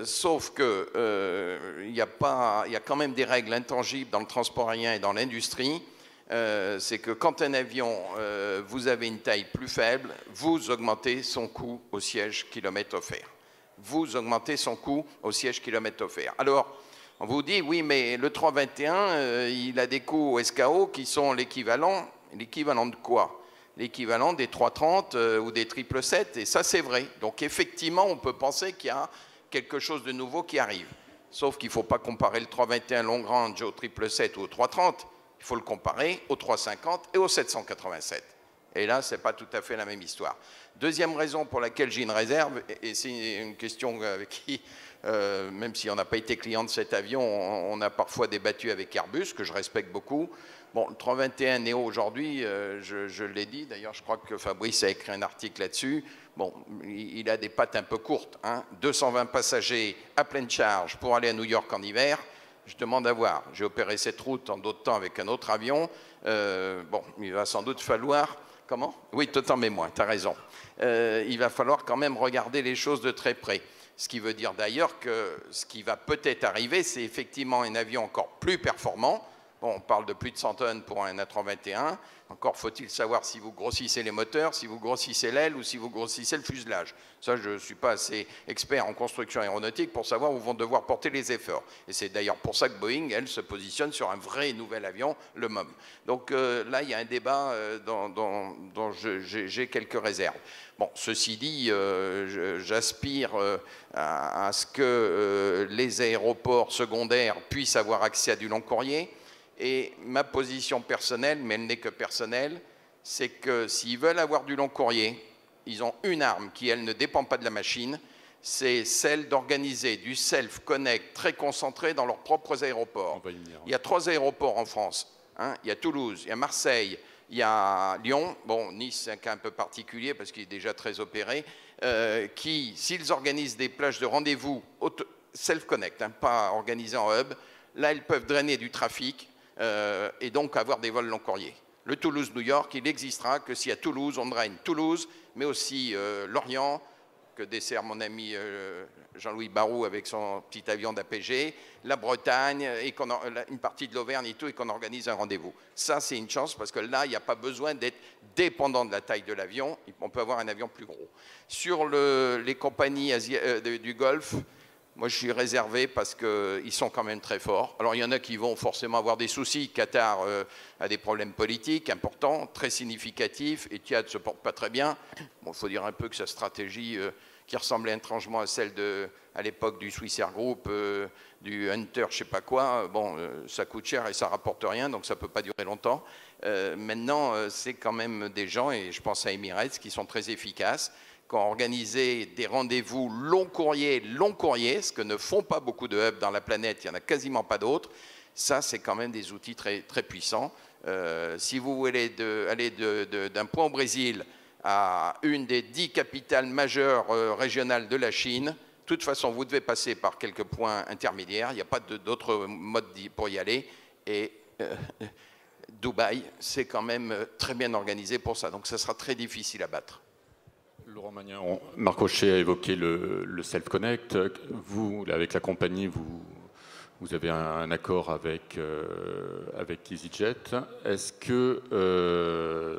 Sauf que il y a quand même des règles intangibles dans le transport aérien et dans l'industrie. C'est que quand un avion, vous avez une taille plus faible, vous augmentez son coût au siège kilomètre offert. Vous augmentez son coût au siège kilomètre offert. Alors, on vous dit, oui, mais le 321, il a des coûts au SKO qui sont l'équivalent de quoi? L'équivalent des 330 ou des 777, et ça c'est vrai. Donc effectivement, on peut penser qu'il y a quelque chose de nouveau qui arrive. Sauf qu'il ne faut pas comparer le 321 long range au 777 ou au 330, il faut le comparer au 350 et au 787. Et là, ce n'est pas tout à fait la même histoire. Deuxième raison pour laquelle j'ai une réserve, et c'est une question avec qui, même si on n'a pas été client de cet avion, on a parfois débattu avec Airbus, que je respecte beaucoup. Bon, le 321 Neo aujourd'hui, je l'ai dit, d'ailleurs je crois que Fabrice a écrit un article là-dessus, bon, il a des pattes un peu courtes, hein, 220 passagers à pleine charge pour aller à New York en hiver, je demande à voir. J'ai opéré cette route en d'autres temps avec un autre avion, bon, il va sans doute falloir... Comment? Oui, tout en mémoire, tu as raison. Il va falloir quand même regarder les choses de très près. Ce qui veut dire d'ailleurs que ce qui va peut-être arriver, c'est effectivement un avion encore plus performant. Bon, on parle de plus de 100 tonnes pour un A321. Encore faut-il savoir si vous grossissez les moteurs, si vous grossissez l'aile ou si vous grossissez le fuselage. Ça, je ne suis pas assez expert en construction aéronautique pour savoir où vont devoir porter les efforts. Et c'est d'ailleurs pour ça que Boeing, elle, se positionne sur un vrai nouvel avion, le MOM. Donc là, il y a un débat dont j'ai quelques réserves. Bon, ceci dit, j'aspire à ce que les aéroports secondaires puissent avoir accès à du long courrier. Et ma position personnelle, mais elle n'est que personnelle, c'est que s'ils veulent avoir du long courrier, ils ont une arme qui, elle, ne dépend pas de la machine, c'est celle d'organiser du self-connect très concentré dans leurs propres aéroports. Il y a 3 aéroports en France. Hein. Il y a Toulouse, il y a Marseille, il y a Lyon. Bon, Nice, c'est un cas un peu particulier parce qu'il est déjà très opéré. Qui, s'ils organisent des plages de rendez-vous self-connect, hein, pas organisées en hub, là, ils peuvent drainer du trafic. Et donc avoir des vols long courrier. Le Toulouse-New York, il n'existera que si à Toulouse, on draine Toulouse, mais aussi Lorient, que dessert mon ami Jean-Louis Barou avec son petit avion d'APG, la Bretagne, et une partie de l'Auvergne et tout, et qu'on organise un rendez-vous. Ça, c'est une chance, parce que là, il n'y a pas besoin d'être dépendant de la taille de l'avion, on peut avoir un avion plus gros. Sur les compagnies du Golfe, moi, je suis réservé parce qu'ils sont quand même très forts. Alors, il y en a qui vont forcément avoir des soucis. Qatar a des problèmes politiques importants, très significatifs. Etihad ne se porte pas très bien. Bon, il faut dire un peu que sa stratégie, qui ressemblait étrangement à celle à l'époque du Swiss Air Group, du Hunter, je ne sais pas quoi, bon, ça coûte cher et ça ne rapporte rien, donc ça ne peut pas durer longtemps. Maintenant, c'est quand même des gens, et je pense à Emirates, qui sont très efficaces, qui ont organisé des rendez-vous long courrier, ce que ne font pas beaucoup de hubs dans la planète, il n'y en a quasiment pas d'autres. Ça, c'est quand même des outils très, très puissants. Si vous voulez aller d'un point au Brésil à une des 10 capitales majeures régionales de la Chine, toute façon, vous devez passer par quelques points intermédiaires. Il n'y a pas d'autre mode pour y aller. Et Dubaï, c'est quand même très bien organisé pour ça. Donc, ça sera très difficile à battre. Laurent Magnin, Marc Rochet a évoqué le Self-Connect. Vous, avec la compagnie, vous avez un accord avec EasyJet. Est-ce que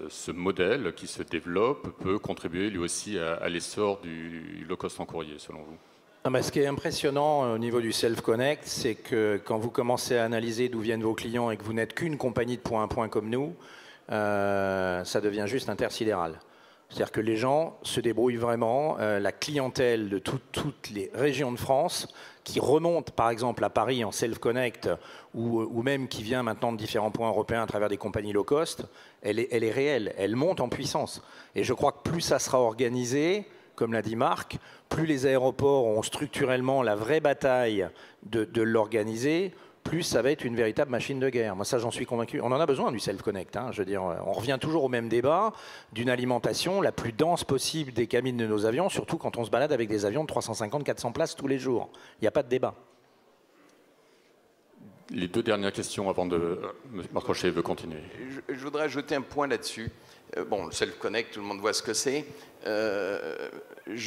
ce modèle qui se développe peut contribuer lui aussi à l'essor du low-cost en courrier, selon vous? Ce qui est impressionnant au niveau du Self-Connect, c'est que quand vous commencez à analyser d'où viennent vos clients et que vous n'êtes qu'une compagnie de point à point comme nous, ça devient juste intersidéral. C'est-à-dire que les gens se débrouillent vraiment. La clientèle de toutes les régions de France qui remonte par exemple à Paris en Self-Connect ou même qui vient maintenant de différents points européens à travers des compagnies low cost, elle est réelle, elle monte en puissance. Et je crois que plus ça sera organisé, comme l'a dit Marc, plus les aéroports ont structurellement la vraie bataille de l'organiser, plus ça va être une véritable machine de guerre. Moi, ça, j'en suis convaincu. On en a besoin du self-connect. Hein. Je veux dire, on revient toujours au même débat d'une alimentation la plus dense possible des cabines de nos avions, surtout quand on se balade avec des avions de 350-400 places tous les jours. Il n'y a pas de débat. Les deux dernières questions avant de... Marc Rochet veut continuer. Je voudrais ajouter un point là-dessus. Bon, le self-connect, tout le monde voit ce que c'est. Je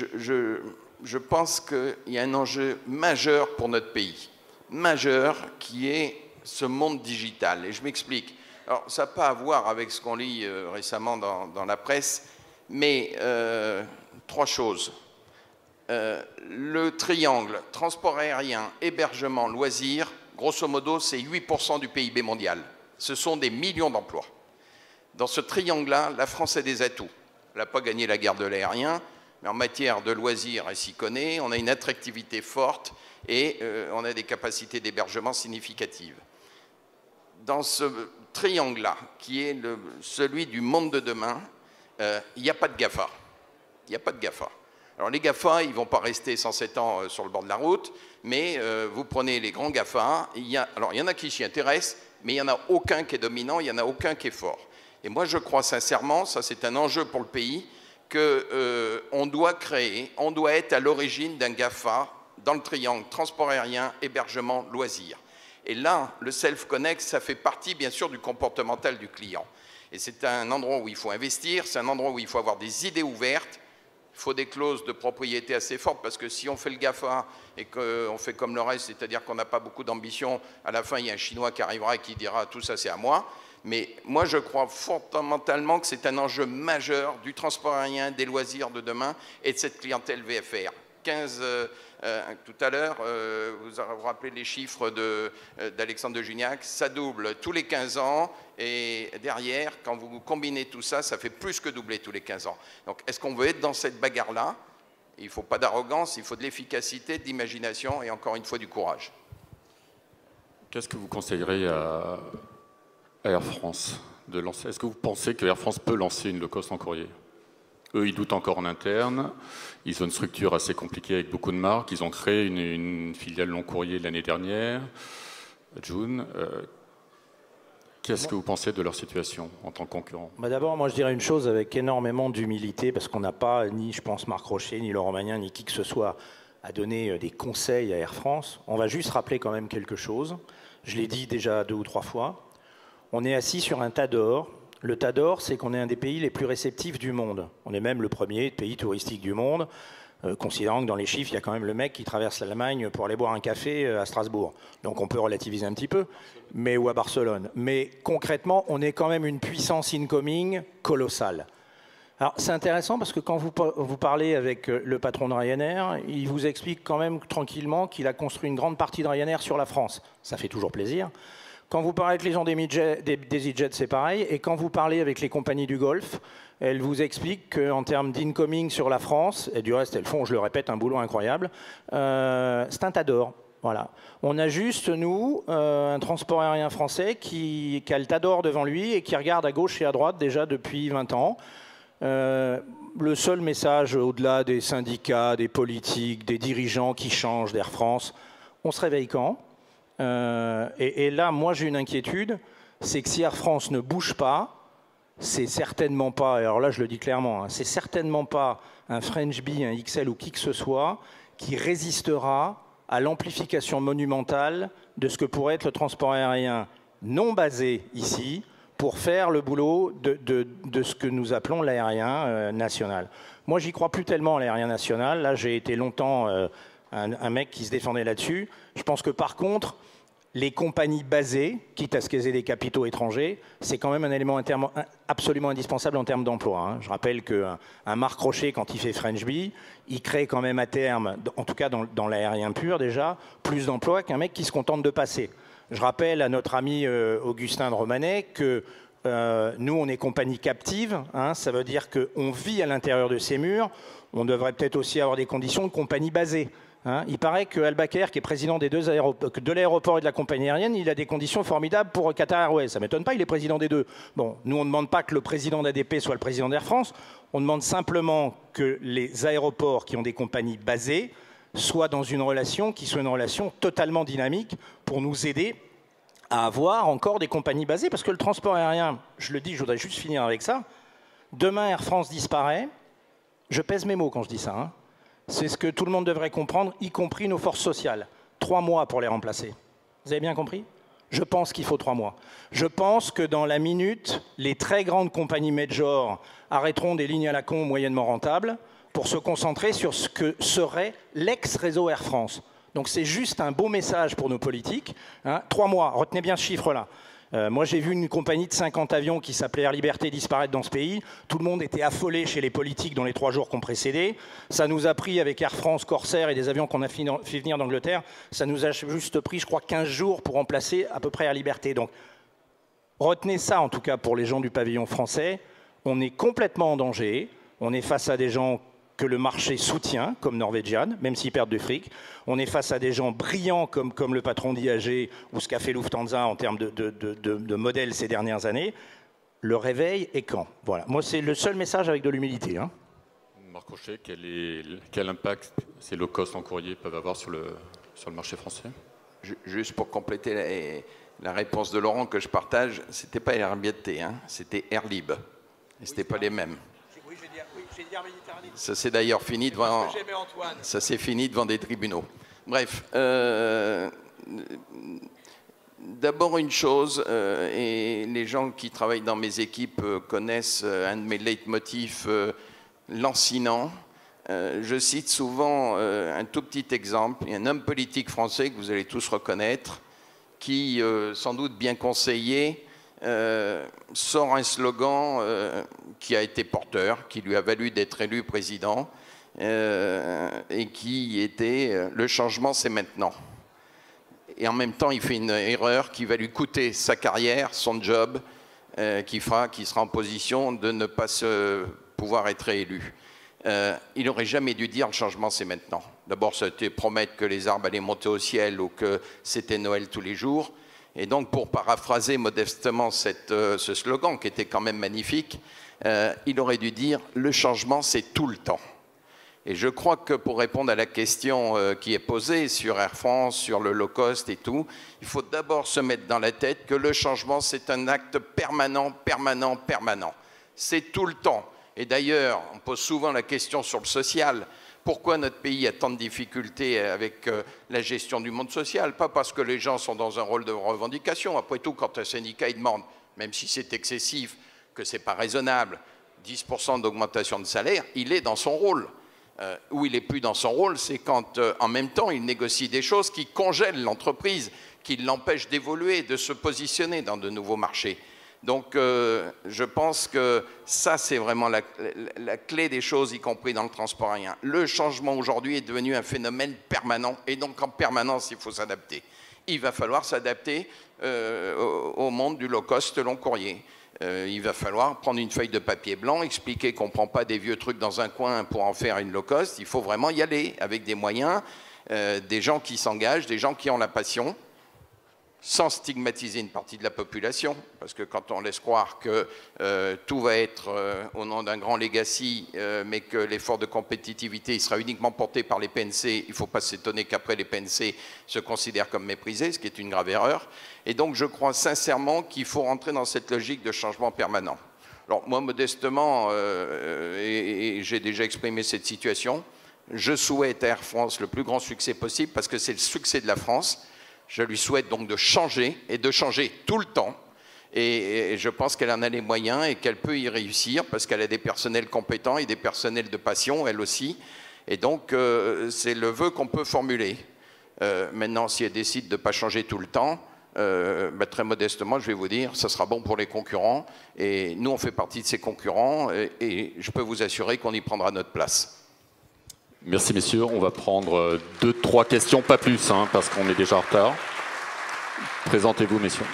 pense qu'il y a un enjeu majeur pour notre pays. Majeur, qui est ce monde digital. Et je m'explique. Alors, ça n'a pas à voir avec ce qu'on lit récemment dans la presse, mais trois choses. Le triangle, transport aérien, hébergement, loisirs, grosso modo, c'est 8% du PIB mondial. Ce sont des millions d'emplois. Dans ce triangle-là, la France a des atouts. Elle n'a pas gagné la guerre de l'aérien, mais en matière de loisirs, elle s'y connaît. On a une attractivité forte et on a des capacités d'hébergement significatives. Dans ce triangle-là, qui est celui du monde de demain, il n'y a pas de GAFA. Il n'y a pas de GAFA. Alors les GAFA, ils ne vont pas rester 107 ans sur le bord de la route, mais vous prenez les grands GAFA, il y en a qui s'y intéressent, mais il n'y en a aucun qui est dominant, il n'y en a aucun qui est fort. Et moi, je crois sincèrement, ça c'est un enjeu pour le pays, qu'on doit créer, on doit être à l'origine d'un GAFA dans le triangle transport aérien, hébergement, loisirs. Et là, le self-connect, ça fait partie bien sûr du comportemental du client. Et c'est un endroit où il faut investir, c'est un endroit où il faut avoir des idées ouvertes, il faut des clauses de propriété assez fortes, parce que si on fait le GAFA et qu'on fait comme le reste, c'est-à-dire qu'on n'a pas beaucoup d'ambition, à la fin, il y a un Chinois qui arrivera et qui dira « tout ça, c'est à moi ». Mais moi, je crois fondamentalement que c'est un enjeu majeur du transport aérien, des loisirs de demain et de cette clientèle VFR. Tout à l'heure, vous vous rappelez les chiffres d'Alexandre de Juniac, ça double tous les 15 ans et derrière, quand vous combinez tout ça, ça fait plus que doubler tous les 15 ans. Donc, est-ce qu'on veut être dans cette bagarre-là? Il ne faut pas d'arrogance, il faut de l'efficacité, de l'imagination et encore une fois du courage. Qu'est-ce que vous conseillerez à Air France de lancer? Est-ce que vous pensez que Air France peut lancer une low-cost en courrier? Eux, ils doutent encore en interne. Ils ont une structure assez compliquée avec beaucoup de marques. Ils ont créé une filiale long courrier l'année dernière, June. Qu'est-ce que vous pensez de leur situation en tant que concurrent? D'abord, moi, je dirais une chose avec énormément d'humilité, parce qu'on n'a pas, ni, je pense, Marc Rochet, ni Laurent Magnin, ni qui que ce soit, à donner des conseils à Air France. On va juste rappeler quand même quelque chose. Je l'ai dit déjà 2 ou 3 fois. On est assis sur un tas d'or. Le tas d'or, c'est qu'on est un des pays les plus réceptifs du monde. On est même le premier pays touristique du monde, considérant que dans les chiffres, il y a quand même le mec qui traverse l'Allemagne pour aller boire un café à Strasbourg. Donc on peut relativiser un petit peu, ou à Barcelone. Mais concrètement, on est quand même une puissance incoming colossale. Alors c'est intéressant parce que quand vous parlez avec le patron de Ryanair, il vous explique quand même tranquillement qu'il a construit une grande partie de Ryanair sur la France. Ça fait toujours plaisir. Quand vous parlez avec les gens d'EasyJet, c'est pareil. Et quand vous parlez avec les compagnies du Golfe, elles vous expliquent qu'en termes d'incoming sur la France, et du reste, elles font, je le répète, un boulot incroyable, c'est un tas d'or. Voilà. On a juste, nous, un transport aérien français qui a le tas d'or devant lui et qui regarde à gauche et à droite déjà depuis 20 ans. Le seul message, au-delà des syndicats, des politiques, des dirigeants qui changent d'Air France, on se réveille quand ? Et là, moi, j'ai une inquiétude, c'est que si Air France ne bouge pas, c'est certainement pas, alors là, je le dis clairement, hein, c'est certainement pas un French Bee, un XL ou qui que ce soit, qui résistera à l'amplification monumentale de ce que pourrait être le transport aérien non basé ici pour faire le boulot de ce que nous appelons l'aérien national. Moi, j'y crois plus tellement à l'aérien national. Là, j'ai été longtemps un mec qui se défendait là-dessus. Je pense que par contre, les compagnies basées, quitte à ce qu'elles aient des capitaux étrangers, c'est quand même un élément absolument indispensable en termes d'emploi, hein. Je rappelle qu'un Marc Rocher, quand il fait French Bee, il crée quand même à terme, en tout cas dans l'aérien pur déjà, plus d'emplois qu'un mec qui se contente de passer. Je rappelle à notre ami Augustin de Romanet que nous, on est compagnie captive, hein, ça veut dire qu'on vit à l'intérieur de ces murs. On devrait peut-être aussi avoir des conditions de compagnie basée. Hein. Il paraît que Al-Bakr, qui est président de l'aéroport et de la compagnie aérienne, il a des conditions formidables pour Qatar Airways. Ça ne m'étonne pas, il est président des deux. Bon, nous, on ne demande pas que le président d'ADP soit le président d'Air France. On demande simplement que les aéroports qui ont des compagnies basées soient dans une relation qui soit une relation totalement dynamique pour nous aider à avoir encore des compagnies basées. Parce que le transport aérien, je le dis, je voudrais juste finir avec ça. Demain, Air France disparaît. Je pèse mes mots quand je dis ça, hein. C'est ce que tout le monde devrait comprendre, y compris nos forces sociales. 3 mois pour les remplacer. Vous avez bien compris? Je pense qu'il faut 3 mois. Je pense que dans la minute, les très grandes compagnies majors arrêteront des lignes à la con moyennement rentables pour se concentrer sur ce que serait l'ex-réseau Air France. Donc c'est juste un beau message pour nos politiques. Hein. 3 mois, retenez bien ce chiffre-là. Moi, j'ai vu une compagnie de 50 avions qui s'appelait Air Liberté disparaître dans ce pays. Tout le monde était affolé chez les politiques dans les 3 jours qui ont précédé. Ça nous a pris, avec Air France, Corsair et des avions qu'on a fait venir d'Angleterre, ça nous a juste pris, je crois, 15 jours pour remplacer à peu près Air Liberté. Donc, retenez ça, en tout cas, pour les gens du pavillon français. On est complètement en danger. On est face à des gens que le marché soutient, comme Norwegian, même s'ils perdent du fric. On est face à des gens brillants comme le patron d'IAG ou ce qu'a fait Lufthansa en termes de modèles ces dernières années. Le réveil est quand? Voilà. Moi, c'est le seul message avec de l'humilité. Hein. Marc Rocher, quel impact ces low cost en courrier peuvent avoir sur le marché français? Juste pour compléter la réponse de Laurent que je partage, c'était pas Air Liberté, hein, c'était Air Lib. Et c'était pas les mêmes. Ça s'est d'ailleurs fini devant. Ça s'est fini devant des tribunaux. Bref, d'abord une chose, et les gens qui travaillent dans mes équipes connaissent un de mes leitmotifs lancinants. Je cite souvent un tout petit exemple. Il y a un homme politique français que vous allez tous reconnaître, qui, sans doute bien conseillé, sort un slogan qui a été porteur, qui lui a valu d'être élu président, et qui était « Le changement, c'est maintenant ». Et en même temps, il fait une erreur qui va lui coûter sa carrière, son job, qui sera en position de ne pas pouvoir être réélu. Il n'aurait jamais dû dire « Le changement, c'est maintenant ». D'abord, c'était promettre que les arbres allaient monter au ciel ou que c'était Noël tous les jours. Et donc, pour paraphraser modestement ce slogan, qui était quand même magnifique, il aurait dû dire « Le changement, c'est tout le temps ». Et je crois que pour répondre à la question qui est posée sur Air France, sur le low cost et tout, il faut d'abord se mettre dans la tête que le changement, c'est un acte permanent, permanent, permanent. C'est tout le temps. Et d'ailleurs, on pose souvent la question sur le social. Pourquoi notre pays a tant de difficultés avec la gestion du monde social? Pas parce que les gens sont dans un rôle de revendication. Après tout, quand un syndicat il demande, même si c'est excessif, que ce n'est pas raisonnable, 10% d'augmentation de salaire, il est dans son rôle. Où il n'est plus dans son rôle, c'est quand, en même temps, il négocie des choses qui congèlent l'entreprise, qui l'empêchent d'évoluer, de se positionner dans de nouveaux marchés. Donc, je pense que ça, c'est vraiment la clé des choses, y compris dans le transport aérien. Le changement aujourd'hui est devenu un phénomène permanent, et donc en permanence, il faut s'adapter. Il va falloir s'adapter au monde du low cost long courrier. Il va falloir prendre une feuille de papier blanc, expliquer qu'on ne prend pas des vieux trucs dans un coin pour en faire une low cost. Il faut vraiment y aller avec des moyens, des gens qui s'engagent, des gens qui ont la passion, sans stigmatiser une partie de la population, parce que quand on laisse croire que tout va être au nom d'un grand legacy, mais que l'effort de compétitivité il sera uniquement porté par les PNC, il ne faut pas s'étonner qu'après les PNC se considèrent comme méprisés, ce qui est une grave erreur. Et donc je crois sincèrement qu'il faut rentrer dans cette logique de changement permanent. Alors moi, modestement, et j'ai déjà exprimé cette situation, Je souhaite à Air France le plus grand succès possible parce que c'est le succès de la France. Je lui souhaite donc de changer et de changer tout le temps. Et je pense qu'elle en a les moyens et qu'elle peut y réussir parce qu'elle a des personnels compétents et des personnels de passion, elle aussi. Et donc, c'est le vœu qu'on peut formuler. Maintenant, si elle décide de ne pas changer tout le temps, très modestement, je vais vous dire, ça sera bon pour les concurrents. Et nous, on fait partie de ces concurrents et je peux vous assurer qu'on y prendra notre place. Merci, messieurs. On va prendre 2-3 questions, pas plus, hein, parce qu'on est déjà en retard. Présentez-vous, messieurs.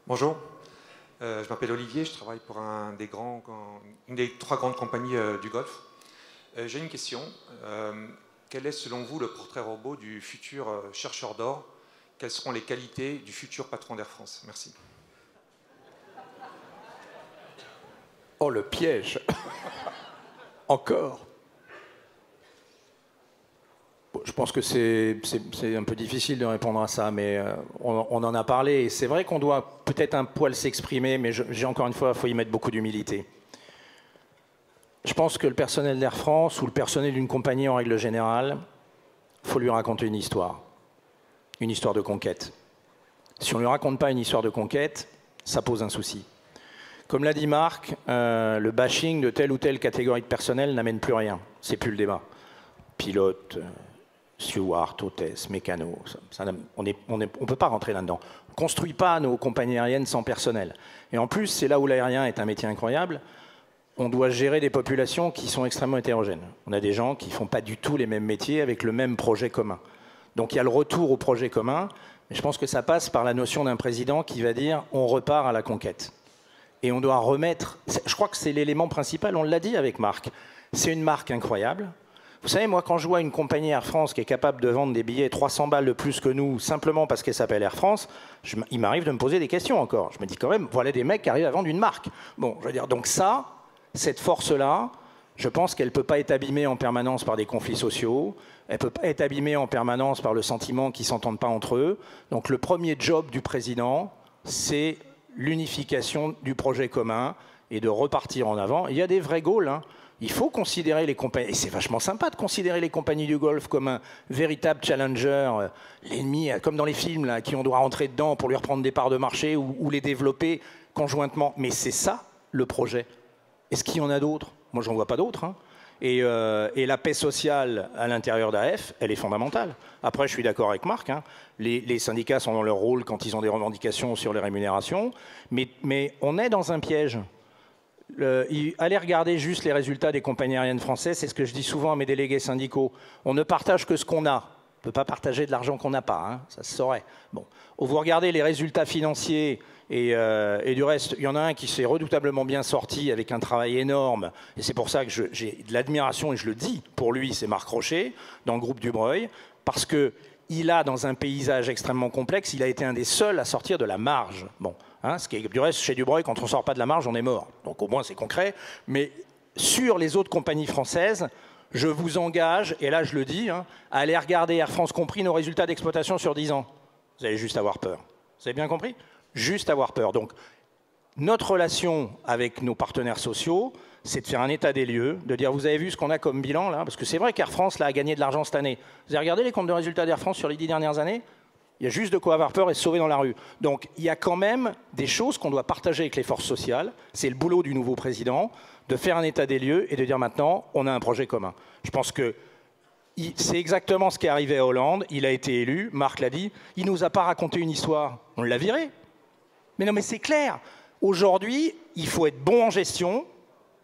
Bonjour, je m'appelle Olivier, je travaille pour une des 3 grandes compagnies du Golfe. J'ai une question. Quel est selon vous le portrait robot du futur chercheur d'or? Quelles seront les qualités du futur patron d'Air France? Merci. Oh, le piège. Encore. Bon, je pense que c'est un peu difficile de répondre à ça, mais on en a parlé. Et c'est vrai qu'on doit peut-être un poil s'exprimer, mais j'ai encore une fois, il faut y mettre beaucoup d'humilité. Je pense que le personnel d'Air France ou le personnel d'une compagnie en règle générale, il faut lui raconter une histoire de conquête. Si on ne lui raconte pas une histoire de conquête, ça pose un souci. Comme l'a dit Marc, le bashing de telle ou telle catégorie de personnel n'amène plus rien. C'est plus le débat. Pilote, steward, hôtesse, mécano, on ne peut pas rentrer là-dedans. On ne construit pas nos compagnies aériennes sans personnel. Et en plus, c'est là où l'aérien est un métier incroyable, on doit gérer des populations qui sont extrêmement hétérogènes. On a des gens qui ne font pas du tout les mêmes métiers avec le même projet commun. Donc il y a le retour au projet commun, mais je pense que ça passe par la notion d'un président qui va dire on repart à la conquête. Et on doit remettre, je crois que c'est l'élément principal, on l'a dit avec Marc, c'est une marque incroyable. Vous savez, moi, quand je vois une compagnie Air France qui est capable de vendre des billets 300 balles de plus que nous, simplement parce qu'elle s'appelle Air France, il m'arrive de me poser des questions encore. Je me dis quand même, voilà des mecs qui arrivent à vendre une marque. Bon, je veux dire, donc ça, cette force-là, je pense qu'elle ne peut pas être abîmée en permanence par des conflits sociaux, elle ne peut pas être abîmée en permanence par le sentiment qu'ils ne s'entendent pas entre eux. Donc le premier job du président, c'est l'unification du projet commun et de repartir en avant. Il y a des vrais goals, hein. Il faut considérer les compagnies, et c'est vachement sympa de considérer les compagnies du Golfe comme un véritable challenger, l'ennemi, comme dans les films, là, qui on doit rentrer dedans pour lui reprendre des parts de marché ou les développer conjointement. Mais c'est ça, le projet. Est-ce qu'il y en a d'autres? Moi, j'en vois pas d'autres. Hein. Et la paix sociale à l'intérieur d'AF, elle est fondamentale. Après, je suis d'accord avec Marc, hein. Les syndicats sont dans leur rôle quand ils ont des revendications sur les rémunérations, mais on est dans un piège. Allez regarder juste les résultats des compagnies aériennes françaises, c'est ce que je dis souvent à mes délégués syndicaux. On ne partage que ce qu'on a. On ne peut pas partager de l'argent qu'on n'a pas, hein, ça se saurait. Bon. Vous regardez les résultats financiers et du reste, il y en a un qui s'est redoutablement bien sorti avec un travail énorme. Et c'est pour ça que j'ai de l'admiration, et je le dis pour lui, c'est Marc Rochet, dans le groupe Dubreuil, parce qu'il a, dans un paysage extrêmement complexe, il a été un des seuls à sortir de la marge. Bon. Hein, ce qui est, du reste, chez Dubreuil, quand on ne sort pas de la marge, on est mort. Donc au moins, c'est concret. Mais sur les autres compagnies françaises, je vous engage, et là je le dis, hein, à aller regarder Air France compris nos résultats d'exploitation sur 10 ans. Vous allez juste avoir peur. Vous avez bien compris? Juste avoir peur. Donc notre relation avec nos partenaires sociaux, c'est de faire un état des lieux, de dire vous avez vu ce qu'on a comme bilan là? Parce que c'est vrai qu'Air France là, a gagné de l'argent cette année. Vous avez regardé les comptes de résultats d'Air France sur les 10 dernières années? Il y a juste de quoi avoir peur et se sauver dans la rue. Donc il y a quand même des choses qu'on doit partager avec les forces sociales. C'est le boulot du nouveau président de faire un état des lieux et de dire maintenant, on a un projet commun. Je pense que c'est exactement ce qui est arrivé à Hollande. Il a été élu, Marc l'a dit. Il ne nous a pas raconté une histoire. On l'a viré. Mais non, mais c'est clair. Aujourd'hui, il faut être bon en gestion,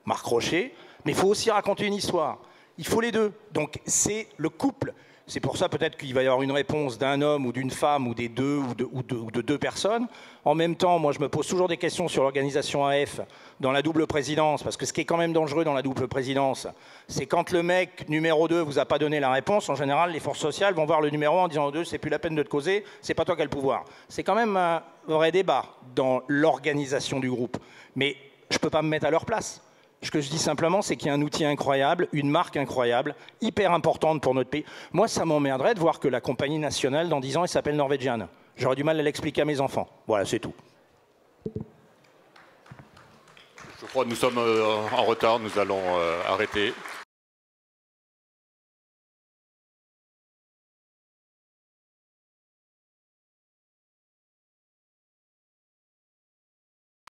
Marc Rochet, mais il faut aussi raconter une histoire. Il faut les deux. Donc c'est le couple. C'est pour ça peut-être qu'il va y avoir une réponse d'un homme ou d'une femme ou des deux ou de deux personnes. En même temps, moi je me pose toujours des questions sur l'organisation AF dans la double présidence, parce que ce qui est quand même dangereux dans la double présidence, c'est quand le mec numéro 2 vous a pas donné la réponse, en général les forces sociales vont voir le numéro 1 en disant aux deux c'est plus la peine de te causer, c'est pas toi qui as le pouvoir. C'est quand même un vrai débat dans l'organisation du groupe. Mais je peux pas me mettre à leur place. Ce que je dis simplement, c'est qu'il y a un outil incroyable, une marque incroyable, hyper importante pour notre pays. Moi, ça m'emmerderait de voir que la compagnie nationale, dans 10 ans, elle s'appelle Norwegian. J'aurais du mal à l'expliquer à mes enfants. Voilà, c'est tout. Je crois que nous sommes en retard, nous allons arrêter.